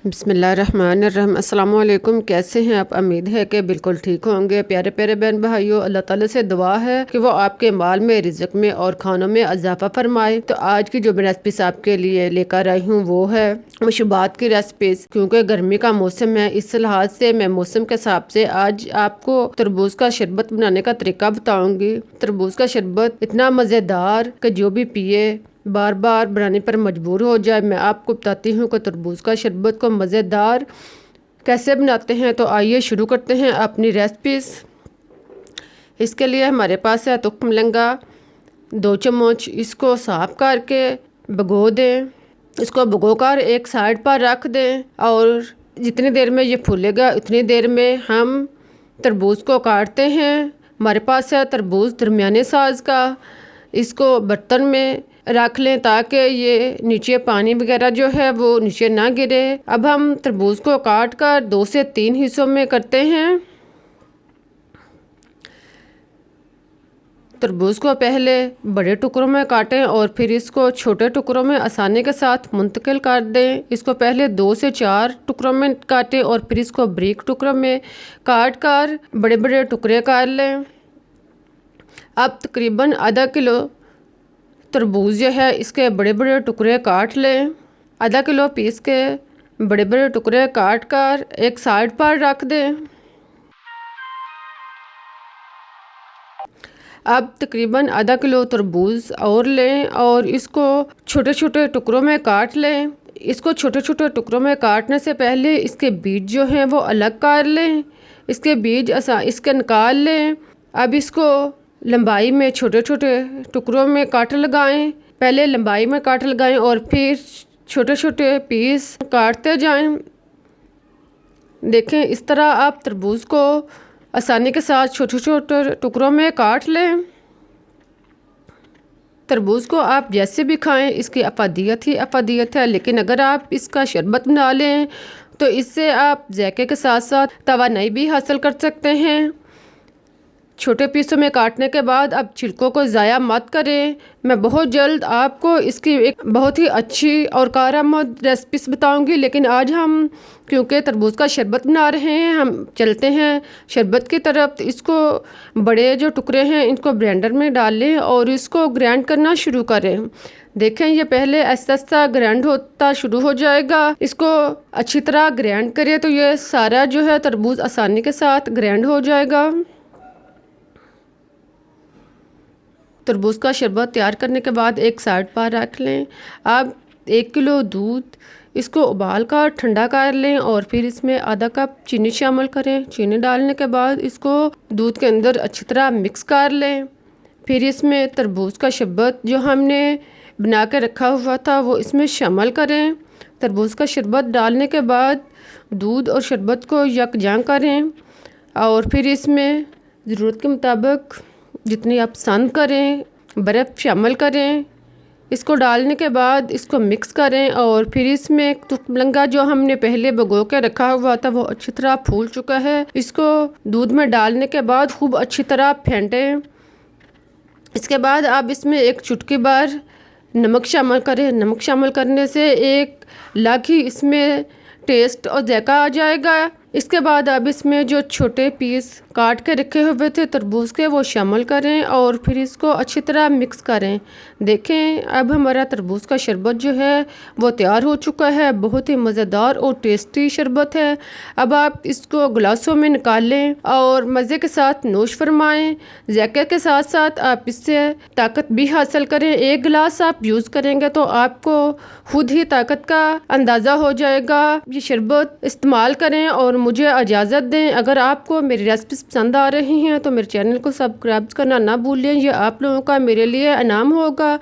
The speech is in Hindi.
बिस्मिल्लाहिर्रहमानिर्रहीम। अस्सलाम वालेकुम। कैसे हैं आप? उम्मीद है कि बिल्कुल ठीक होंगे। प्यारे प्यारे बहन भाइयों, अल्लाह ताला से दुआ है कि वो आपके माल में, रिज़्क़ में और खानों में इजाफा फरमाए। तो आज की जो मैं रेसिपीस आपके लिए लेकर आई हूँ वो है मशरूबात की रेसिपीज। क्योंकि गर्मी का मौसम है, इस लिहाज से मैं मौसम के हिसाब से आज आपको तरबूज का शरबत बनाने का तरीका बताऊंगी। तरबूज का शरबत इतना मज़ेदार कि जो भी पिए बार बार बनाने पर मजबूर हो जाए। मैं आपको बताती हूँ कि तरबूज का शरबत को मज़ेदार कैसे बनाते हैं। तो आइए शुरू करते हैं अपनी रेसिपीज़। इसके लिए हमारे पास है तुख मलंगा 2 चम्मच। इसको साफ करके भिगो दें। इसको भिगोकर एक साइड पर रख दें और जितनी देर में ये फूलेगा उतनी देर में हम तरबूज को काटते हैं। हमारे पास है तरबूज दरमियाने साइज़ का। इसको बर्तन में रख लें ताकि ये नीचे पानी वगैरह जो है वो नीचे ना गिरे। अब हम तरबूज को काट कर 2 से 3 हिस्सों में करते हैं। तरबूज को पहले बड़े टुकड़ों में काटें और फिर इसको छोटे टुकड़ों में आसानी के साथ मुंतकिल कर दें। इसको पहले 2 से 4 टुकड़ों में काटें और फिर इसको बारीक टुकड़ों में काट कर बड़े बड़े टुकड़े कर लें। अब तकरीबन आधा किलो तरबूज जो है इसके बड़े बड़े टुकड़े काट लें। आधा किलो पीस के बड़े बड़े टुकड़े काट कर एक साइड पर रख दें। अब तकरीबन आधा किलो तरबूज और लें और इसको छोटे छोटे टुकड़ों में काट लें। इसको छोटे छोटे टुकड़ों में काटने से पहले इसके बीज जो हैं वो अलग कर लें। इसके बीज इसके निकाल लें। अब इसको लंबाई में छोटे छोटे टुकड़ों में काट लगाएं। पहले लंबाई में काट लगाएं और फिर छोटे छोटे पीस काटते जाएं। देखें इस तरह आप तरबूज को आसानी के साथ छोटे छोटे टुकड़ों में काट लें। तरबूज को आप जैसे भी खाएं इसकी अफादियत ही अफादियत है, लेकिन अगर आप इसका शरबत बना लें तो इससे आप जायके के साथ साथ तवानाई भी हासिल कर सकते हैं। छोटे पीसों में काटने के बाद अब छिलकों को ज़ाया मत करें। मैं बहुत जल्द आपको इसकी एक बहुत ही अच्छी और कारआमद रेसिपीस बताऊंगी, लेकिन आज हम क्योंकि तरबूज का शरबत बना रहे हैं हम चलते हैं शरबत की तरफ। इसको बड़े जो टुकड़े हैं इनको ब्लेंडर में डाल लें और इसको ग्राइंड करना शुरू करें। देखें ये पहले ऐसा ऐसा ग्राइंड होता शुरू हो जाएगा। इसको अच्छी तरह ग्राइंड करें तो ये सारा जो है तरबूज आसानी के साथ ग्राइंड हो जाएगा। तरबूज का शरबत तैयार करने के बाद एक साइड पर रख लें। अब 1 किलो दूध इसको उबाल कर ठंडा कर लें और फिर इसमें आधा कप चीनी शामिल करें। चीनी डालने के बाद इसको दूध के अंदर अच्छी तरह मिक्स कर लें। फिर इसमें तरबूज का शरबत जो हमने बना के रखा हुआ था वो इसमें शामिल करें। तरबूज का शरबत डालने के बाद दूध और शरबत को यकजां करें और फिर इसमें ज़रूरत के मुताबिक जितनी आप पसंद करें बर्फ़ शामिल करें। इसको डालने के बाद इसको मिक्स करें और फिर इसमें तुख मलंगा जो हमने पहले भिगो के रखा हुआ था वो अच्छी तरह फूल चुका है। इसको दूध में डालने के बाद खूब अच्छी तरह फेंटें। इसके बाद आप इसमें एक चुटकी भर नमक शामिल करें। नमक शामिल करने से एक अलग ही इसमें टेस्ट और जायका आ जाएगा। इसके बाद अब इसमें जो छोटे पीस काट के रखे हुए थे तरबूज के वो शामिल करें और फिर इसको अच्छी तरह मिक्स करें। देखें अब हमारा तरबूज का शरबत जो है वो तैयार हो चुका है। बहुत ही मज़ेदार और टेस्टी शरबत है। अब आप इसको गिलासों में निकाल लें और मज़े के साथ नोश फरमाएँ। जायके के साथ साथ आप इससे ताकत भी हासिल करें। 1 गिलास आप यूज़ करेंगे तो आपको खुद ही ताकत का अंदाज़ा हो जाएगा। ये शरबत इस्तेमाल करें और मुझे इजाज़त दें। अगर आपको मेरी रेसिपी पसंद आ रही हैं तो मेरे चैनल को सब्सक्राइब करना ना भूलें। ये आप लोगों का मेरे लिए इनाम होगा।